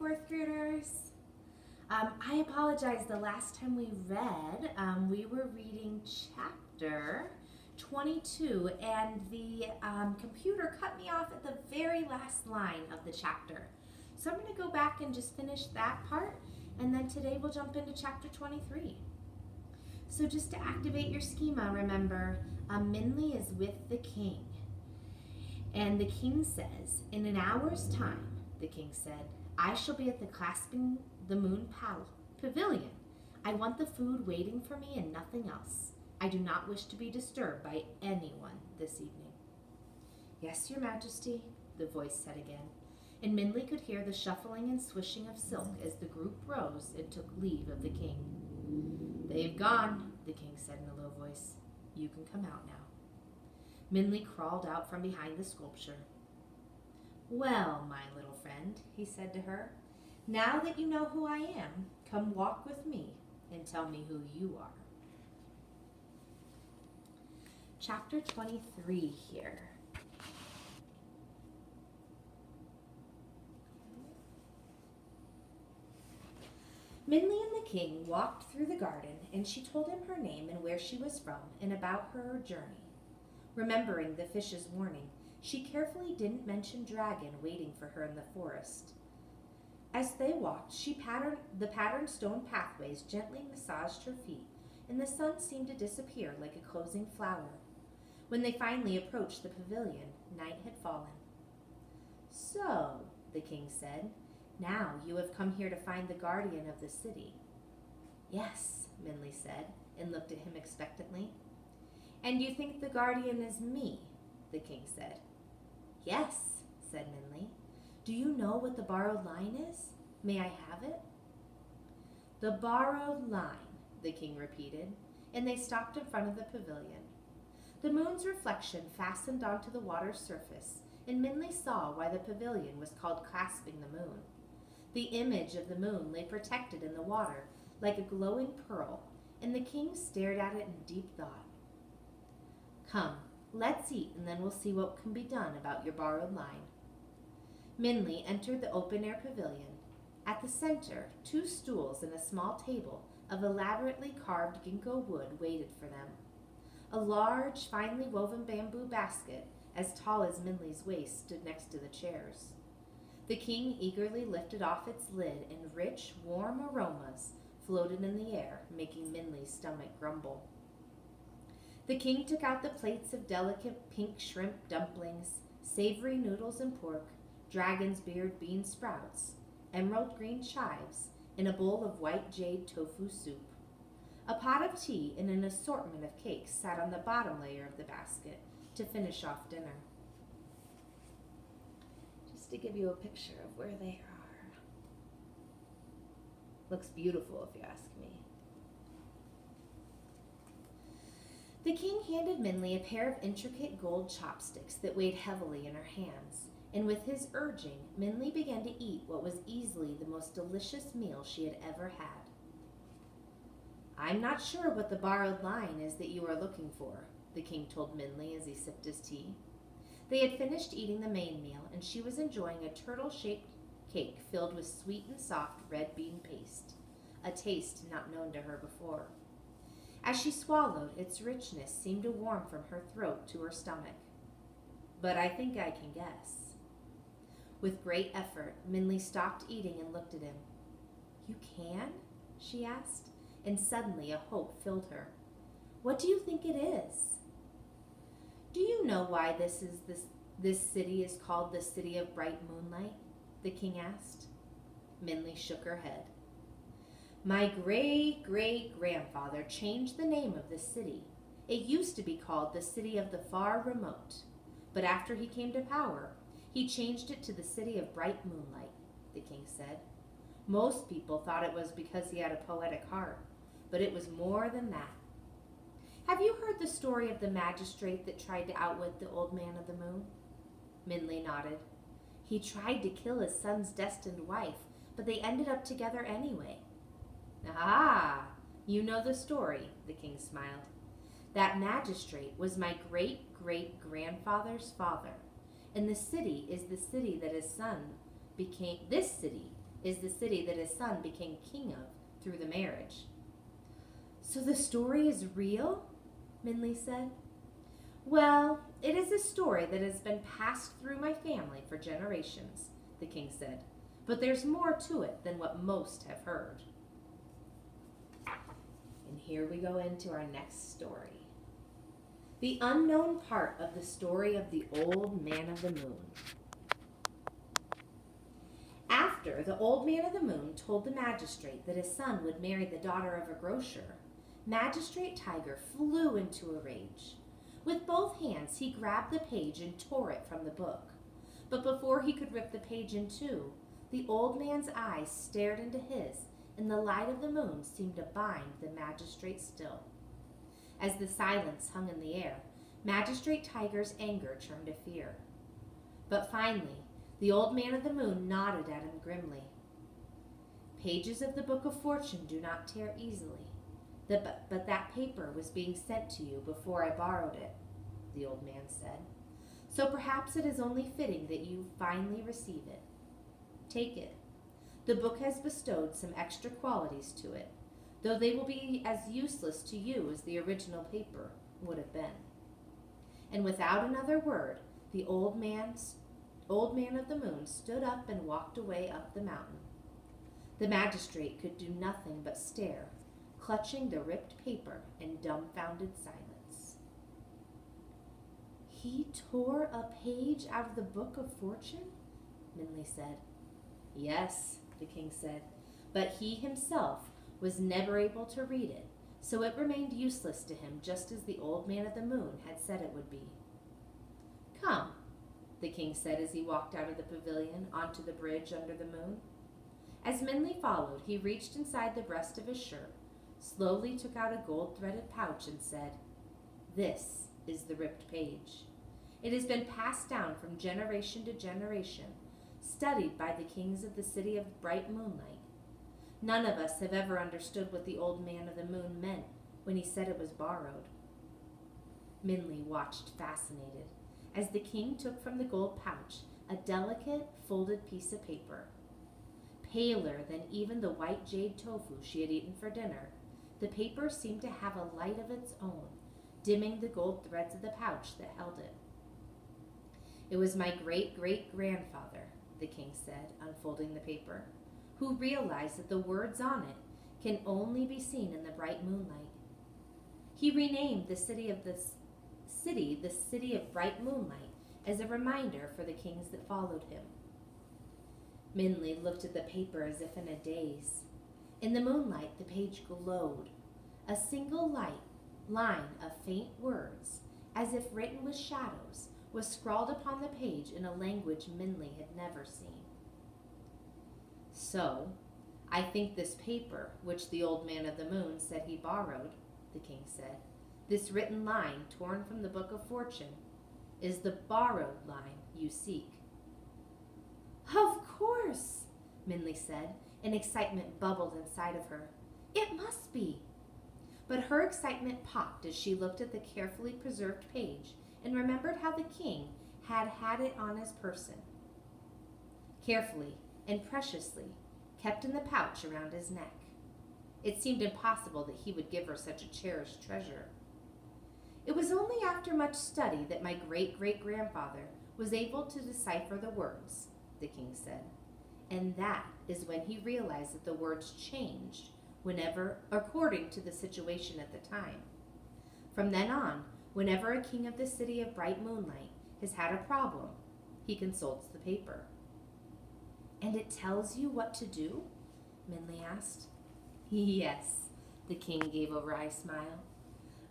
fourth graders. I apologize. The last time we read, we were reading chapter 22, and the computer cut me off at the very last line of the chapter. So I'm going to go back and just finish that part, and then today we'll jump into chapter 23. So just to activate your schema, remember, Minli is with the king. And the king says, "In an hour's time," the king said, "I shall be at the Clasping the Moon Pavilion. I want the food waiting for me and nothing else. I do not wish to be disturbed by anyone this evening." "Yes, your majesty," the voice said again, and Minli could hear the shuffling and swishing of silk as the group rose and took leave of the king. "They've gone," the king said in a low voice. "You can come out now." Minli crawled out from behind the sculpture. "Well, my little friend," he said to her, "now that you know who I am, come walk with me and tell me who you are." Chapter 23 here. Minli and the king walked through the garden, and she told him her name and where she was from and about her journey. Remembering the fish's warning, she carefully didn't mention Dragon waiting for her in the forest. As they walked, the patterned stone pathways gently massaged her feet, and the sun seemed to disappear like a closing flower. When they finally approached the pavilion, night had fallen. "So," the king said, "now you have come here to find the guardian of the city." "Yes," Minli said, and looked at him expectantly. "And you think the guardian is me?" the king said. "Yes," said Minli. "Do you know what the borrowed line is? May I have it?" "The borrowed line," the king repeated, and they stopped in front of the pavilion. The moon's reflection fastened onto the water's surface, and Minli saw why the pavilion was called Clasping the Moon. The image of the moon lay protected in the water like a glowing pearl, and the king stared at it in deep thought. "Come, let's eat, and then we'll see what can be done about your borrowed line." Minli entered the open-air pavilion. At the center, 2 stools and a small table of elaborately carved ginkgo wood waited for them. A large, finely woven bamboo basket, as tall as Minli's waist, stood next to the chairs. The king eagerly lifted off its lid, and rich, warm aromas floated in the air, making Minli's stomach grumble. The king took out the plates of delicate pink shrimp dumplings, savory noodles and pork, dragon's beard bean sprouts, emerald green chives, and a bowl of white jade tofu soup. A pot of tea and an assortment of cakes sat on the bottom layer of the basket to finish off dinner. Just to give you a picture of where they are. Looks beautiful, if you ask me. The king handed Minli a pair of intricate gold chopsticks that weighed heavily in her hands, and with his urging, Minli began to eat what was easily the most delicious meal she had ever had. "I'm not sure what the borrowed line is that you are looking for," the king told Minli as he sipped his tea. They had finished eating the main meal, and she was enjoying a turtle-shaped cake filled with sweet and soft red bean paste, a taste not known to her before. As she swallowed, its richness seemed to warm from her throat to her stomach. "But I think I can guess." With great effort, Minli stopped eating and looked at him. "You can?" she asked, and suddenly a hope filled her. "What do you think it is?" "Do you know why this city is called the City of Bright Moonlight?" the king asked. Minli shook her head. "My great-great-grandfather changed the name of this city. It used to be called the City of the Far Remote, but after he came to power, he changed it to the City of Bright Moonlight," the king said. "Most people thought it was because he had a poetic heart, but it was more than that. Have you heard the story of the magistrate that tried to outwit the old man of the moon?" Minli nodded. "He tried to kill his son's destined wife, but they ended up together anyway." "Ah, you know the story," the king smiled. "That magistrate was my great-great-grandfather's father, and this city is the city that his son became. This city is the city that his son became king of through the marriage. So the story is real? Minli said. Well, it is a story that has been passed through my family for generations, the king said, but there's more to it than what most have heard. And here we go into our next story. The unknown part of the story of the Old Man of the Moon. After the Old Man of the Moon told the magistrate that his son would marry the daughter of a grocer, Magistrate Tiger flew into a rage. With both hands, he grabbed the page and tore it from the book. But before he could rip the page in two, the old man's eyes stared into his, and the light of the moon seemed to bind the magistrate still. As the silence hung in the air, Magistrate Tiger's anger turned to fear. But finally, the Old Man of the Moon nodded at him grimly. Pages of the Book of Fortune do not tear easily. But that paper was being sent to you before I borrowed it, the old man said. So perhaps it is only fitting that you finally receive it. Take it. The book has bestowed some extra qualities to it, though they will be as useless to you as the original paper would have been. And without another word, the Old Man of the Moon stood up and walked away up the mountain. The magistrate could do nothing but stare, clutching the ripped paper in dumbfounded silence. He tore a page out of the Book of Fortune? Minli said. Yes, the king said, but he himself was never able to read it, so it remained useless to him just as the Old Man of the Moon had said it would be. Come, the king said as he walked out of the pavilion onto the bridge under the moon. As Minli followed, he reached inside the breast of his shirt, slowly took out a gold-threaded pouch and said, This is the ripped page. It has been passed down from generation to generation, studied by the kings of the city of bright moonlight. None of us have ever understood what the Old Man of the Moon meant when he said it was borrowed. Minli watched fascinated as the king took from the gold pouch a delicate, folded piece of paper. Paler than even the white jade tofu she had eaten for dinner, the paper seemed to have a light of its own, dimming the gold threads of the pouch that held it. It was my great-great-grandfather, the king said, unfolding the paper, who realized that the words on it can only be seen in the bright moonlight. He renamed the city of bright moonlight as a reminder for the kings that followed him. Minli looked at the paper as if in a daze. In the moonlight, the page glowed. A single line of faint words, as if written with shadows, was scrawled upon the page in a language Minli had never seen. So, I think this paper, which the Old Man of the Moon said he borrowed, the king said, this written line torn from the Book of Fortune, is the borrowed line you seek. Of course, Minli said, and excitement bubbled inside of her. It must be. But her excitement popped as she looked at the carefully preserved page and remembered how the king had had it on his person, carefully and preciously kept in the pouch around his neck. It seemed impossible that he would give her such a cherished treasure. It was only after much study that my great-great-grandfather was able to decipher the words, the king said, and that is when he realized that the words changed whenever, according to the situation at the time. From then on, whenever a king of the city of bright moonlight has had a problem, he consults the paper. And it tells you what to do? Minli asked. Yes, the king gave a wry smile,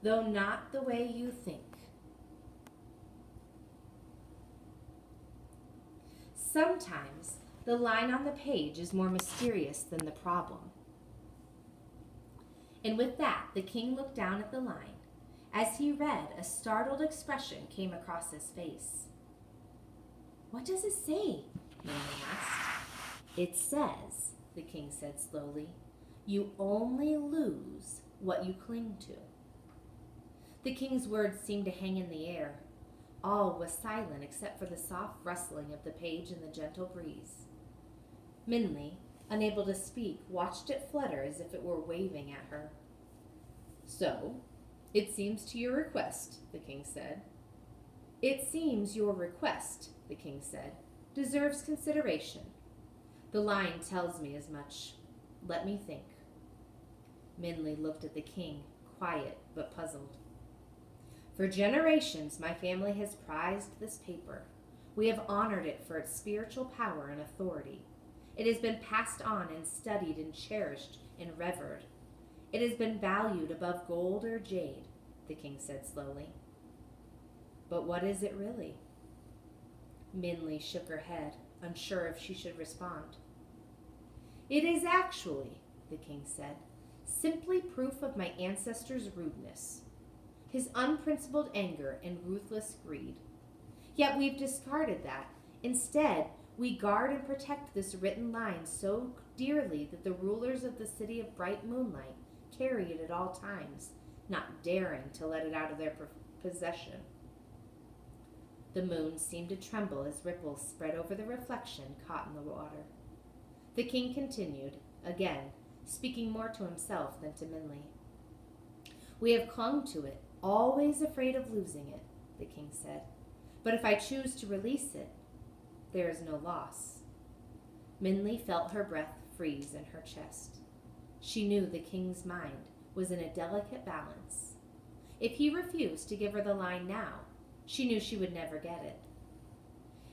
though not the way you think. Sometimes the line on the page is more mysterious than the problem. And with that, the king looked down at the line. As he read, a startled expression came across his face. What does it say? Minli asked. It says, the king said slowly, you only lose what you cling to. The king's words seemed to hang in the air. All was silent except for the soft rustling of the page and the gentle breeze. Minli, unable to speak, watched it flutter as if it were waving at her. So, it seems to your request, the king said. It seems your request, the king said, deserves consideration. The line tells me as much. Let me think. Minley looked at the king, quiet but puzzled. For generations, my family has prized this paper. We have honored it for its spiritual power and authority. It has been passed on and studied and cherished and revered. It has been valued above gold or jade, the king said slowly. But what is it really? Minley shook her head, unsure if she should respond. It is actually, the king said, simply proof of my ancestors' rudeness, his unprincipled anger and ruthless greed. Yet we've discarded that. Instead, we guard and protect this written line so dearly that the rulers of the city of bright moonlight carry it at all times, not daring to let it out of their possession. The moon seemed to tremble as ripples spread over the reflection caught in the water. The king continued, again, speaking more to himself than to Minley. We have clung to it, always afraid of losing it, the king said. But if I choose to release it, there is no loss. Minley felt her breath freeze in her chest. She knew the king's mind was in a delicate balance. If he refused to give her the line now, she knew she would never get it.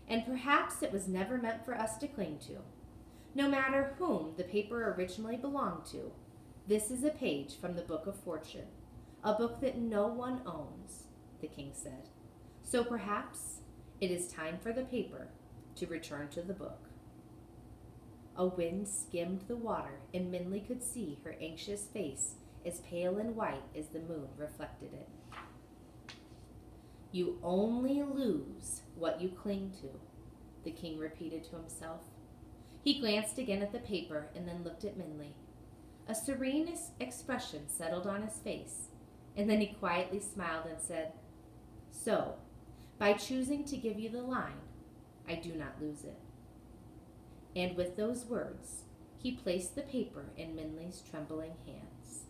And perhaps it was never meant for us to cling to. No matter whom the paper originally belonged to, this is a page from the Book of Fortune, a book that no one owns, the king said. So perhaps it is time for the paper to return to the book. A wind skimmed the water, and Minley could see her anxious face as pale and white as the moon reflected it. You only lose what you cling to, the king repeated to himself. He glanced again at the paper and then looked at Minley. A serene expression settled on his face, and then he quietly smiled and said, So, by choosing to give you the line, I do not lose it. And with those words, he placed the paper in Minley's trembling hands.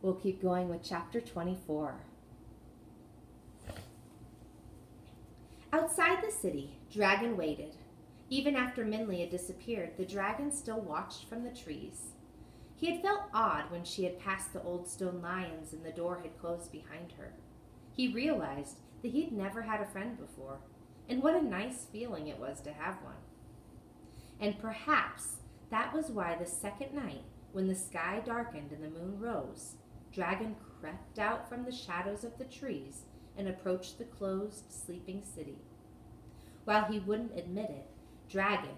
We'll keep going with chapter 24. Outside the city, Dragon waited. Even after Minley had disappeared, the dragon still watched from the trees. He had felt odd when she had passed the old stone lions and the door had closed behind her. He realized that he'd never had a friend before, and what a nice feeling it was to have one. And perhaps that was why the second night, when the sky darkened and the moon rose, Dragon crept out from the shadows of the trees and approached the closed, sleeping city. While he wouldn't admit it, Dragon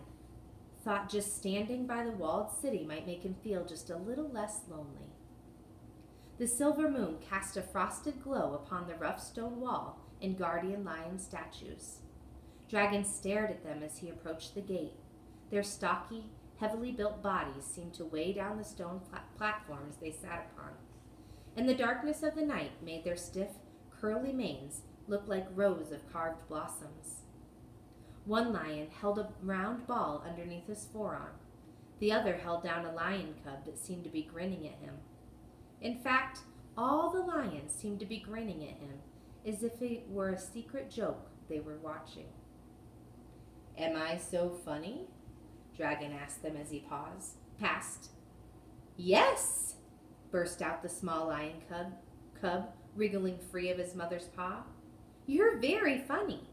thought just standing by the walled city might make him feel just a little less lonely. The silver moon cast a frosted glow upon the rough stone wall and guardian lion statues. Dragon stared at them as he approached the gate. Their stocky, heavily built bodies seemed to weigh down the stone platforms they sat upon, and the darkness of the night made their stiff, curly manes look like rows of carved blossoms. One lion held a round ball underneath his forearm. The other held down a lion cub that seemed to be grinning at him. In fact, all the lions seemed to be grinning at him, as if it were a secret joke they were watching. Am I so funny? Dragon asked them as he passed. Yes, burst out the small lion cub, wriggling free of his mother's paw. You're very funny.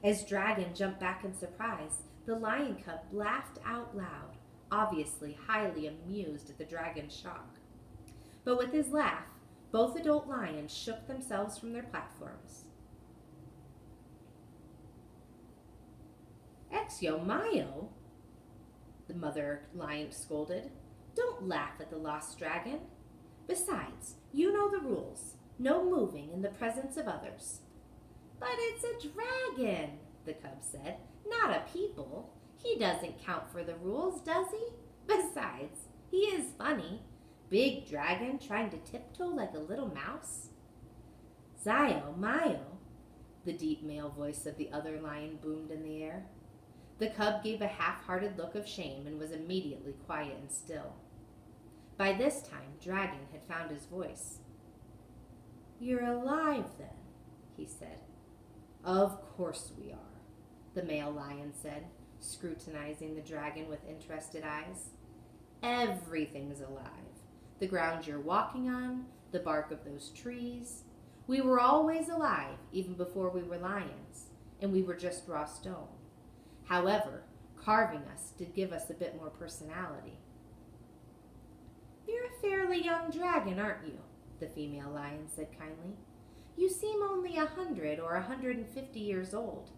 As Dragon jumped back in surprise, the lion cub laughed out loud, obviously highly amused at the dragon's shock. But with his laugh, both adult lions shook themselves from their platforms. Exio Mayo, the mother lion scolded. Don't laugh at the lost dragon. Besides, you know the rules. No moving in the presence of others. But it's a dragon, the cub said, not a people. He doesn't count for the rules, does he? Besides, he is funny. Big dragon trying to tiptoe like a little mouse. Zio, Mayo, the deep male voice of the other lion boomed in the air. The cub gave a half-hearted look of shame and was immediately quiet and still. By this time, Dragon had found his voice. "You're alive, then," he said. "Of course we are," the male lion said, scrutinizing the dragon with interested eyes. "Everything's alive. The ground you're walking on, the bark of those trees. We were always alive, even before we were lions, and we were just raw stone. However, carving us did give us a bit more personality." "You're a fairly young dragon, aren't you?" the female lion said kindly. "You seem only 100 or 150 years old.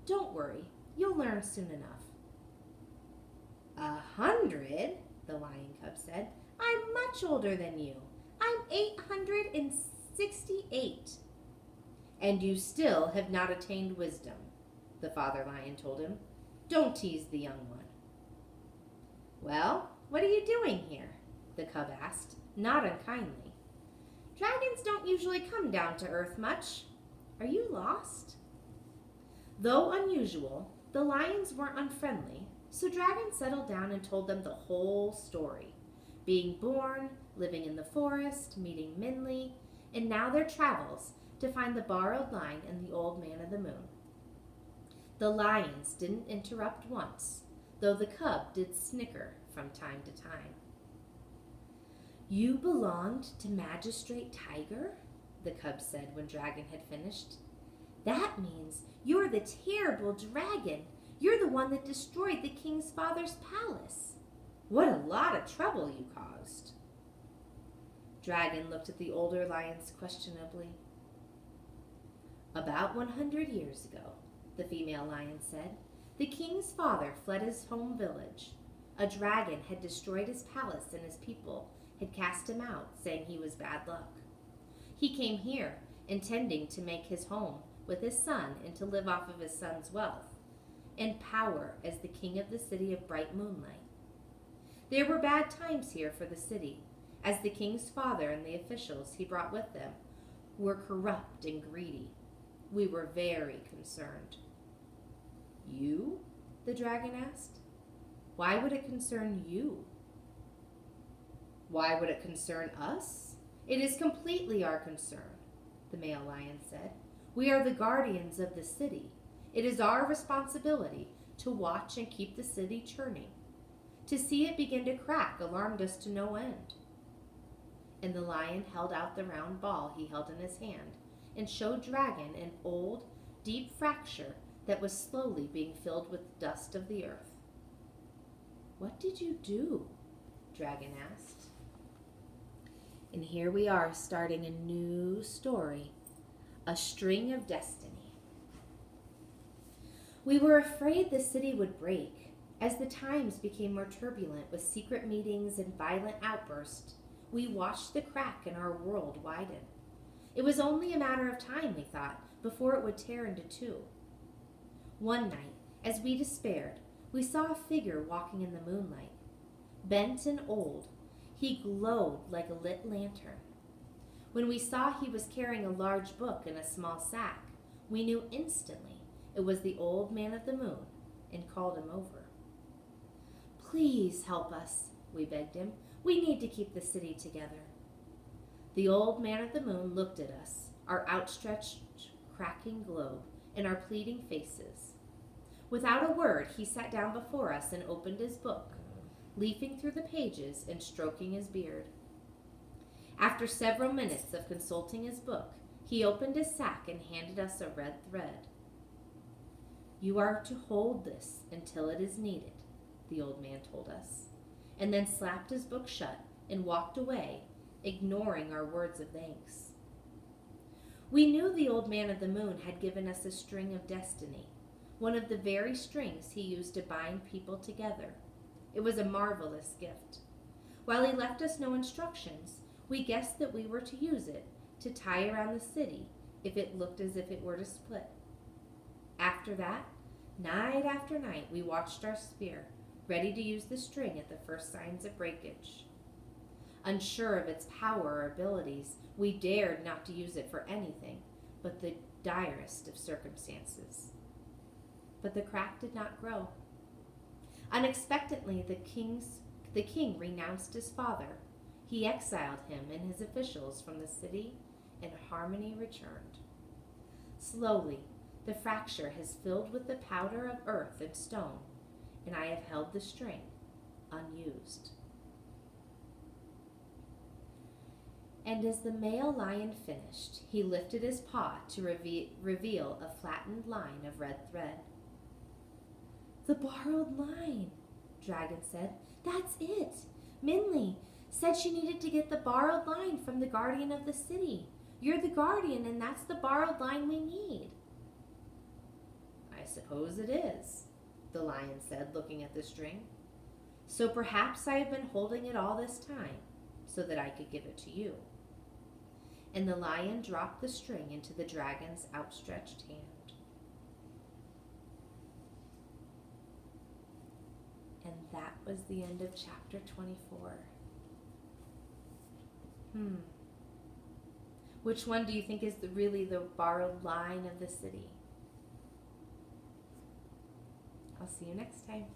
Don't worry, you'll learn soon enough." 100? The lion cub said. "I'm much older than you. I'm 868. "And you still have not attained wisdom," the father lion told him. "Don't tease the young one." "Well, what are you doing here?" the cub asked, not unkindly. "Dragons don't usually come down to earth much. Are you lost?" Though unusual, the lions weren't unfriendly, so Dragon settled down and told them the whole story. Being born, living in the forest, meeting Minley, and now their travels to find the borrowed line and the old man of the moon. The lions didn't interrupt once, though the cub did snicker from time to time. "You belonged to Magistrate Tiger?" the cub said when Dragon had finished. "That means you're the terrible dragon. You're the one that destroyed the king's father's palace. What a lot of trouble you caused." Dragon looked at the older lions questionably. "About 100 years ago," the female lion said, "the king's father fled his home village. A dragon had destroyed his palace and his people had cast him out, saying he was bad luck. He came here, intending to make his home with his son and to live off of his son's wealth and power as the king of the city of Bright Moonlight. There were bad times here for the city, as the king's father and the officials he brought with them were corrupt and greedy. We were very concerned." "You?" the dragon asked. "Why would it concern you?" "Why would it concern us? It is completely our concern," the male lion said. "We are the guardians of the city. It is our responsibility to watch and keep the city churning. To see it begin to crack alarmed us to no end." And the lion held out the round ball he held in his hand and showed Dragon an old, deep fracture that was slowly being filled with the dust of the earth. "What did you do?" Dragon asked. And here we are starting a new story, A String of Destiny. We were afraid the city would break. As the times became more turbulent with secret meetings and violent outbursts, we watched the crack in our world widen. It was only a matter of time, we thought, before it would tear into two. One night, as we despaired, we saw a figure walking in the moonlight. Bent and old, he glowed like a lit lantern. When we saw he was carrying a large book in a small sack, we knew instantly it was the old man of the moon and called him over. "Please help us," we begged him. "We need to keep the city together." The old man of the moon looked at us, our outstretched, cracking globe, and our pleading faces. Without a word, he sat down before us and opened his book, leafing through the pages and stroking his beard. After several minutes of consulting his book, he opened his sack and handed us a red thread. "You are to hold this until it is needed," the old man told us, and then slapped his book shut and walked away, ignoring our words of thanks. We knew the old man of the moon had given us a string of destiny, one of the very strings he used to bind people together. It was a marvelous gift. While he left us no instructions, we guessed that we were to use it to tie around the city if it looked as if it were to split. After that, night after night, we watched our sphere, ready to use the string at the first signs of breakage. Unsure of its power or abilities, we dared not to use it for anything, but the direst of circumstances. But the crack did not grow. Unexpectedly, the king renounced his father. He exiled him and his officials from the city, and harmony returned. Slowly, the fracture has filled with the powder of earth and stone, and I have held the string unused. And as the male lion finished, he lifted his paw to reveal a flattened line of red thread. "The borrowed line," Dragon said. "That's it. Minley said she needed to get the borrowed line from the guardian of the city. You're the guardian, and that's the borrowed line we need." "I suppose it is," the lion said, looking at the string. "So perhaps I have been holding it all this time, so that I could give it to you." And the lion dropped the string into the dragon's outstretched hand. And that was the end of chapter 24. Which one do you think is really the borrowed line of the city? I'll see you next time.